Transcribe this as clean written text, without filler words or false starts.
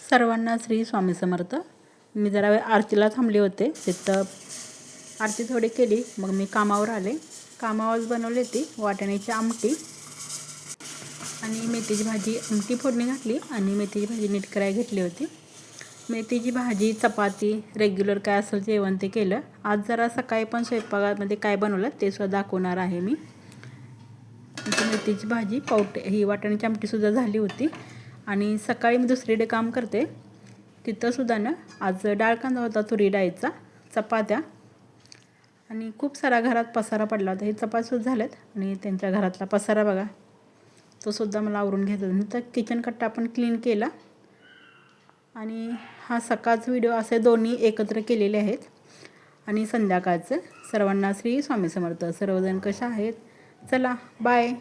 सर्वांना श्री स्वामी समर्थ। मी जरा वेळ आरतीला थांबले होते, तिथं आरती थोडी केली, मग मी कामावर आले। कामावर बनवली होती वाटाण्याची आमटी आणि मेथीची भाजी। आमटी फोडणी घातली आणि मेथीची भाजी नीट करायला घेतली होती। मेथीची भाजी, चपाती, रेग्युलर काय असेल जेवण ते केलं। आज जरा सकाळी पण स्वयंपाकामध्ये काय बनवलं ते सुद्धा दाखवणार आहे मी। मेथीची भाजी, ही वाटाण्याची आमटीसुद्धा झाली होती। आणि सकाळी मी दुसरीकडे काम करते, तिथंसुद्धा ना आज डाळ कांदा होता तुरी डाळीचा, चपात्या आणि खूप सारा घरात पसारा पडला होता। हे चपात्यासुद्धा झाल्यात आणि त्यांच्या घरातला पसारा बघा, तो सुद्धा मला आवरून घ्यायचा होता। तर किचन कट्टा पण क्लीन केला आणि हा सकाळचा व्हिडिओ असे दोन्ही एकत्र केलेले आहेत आणि संध्याकाळचं। सर्वांना श्री स्वामी समर्थ। सर्वजण कशा आहेत? चला बाय।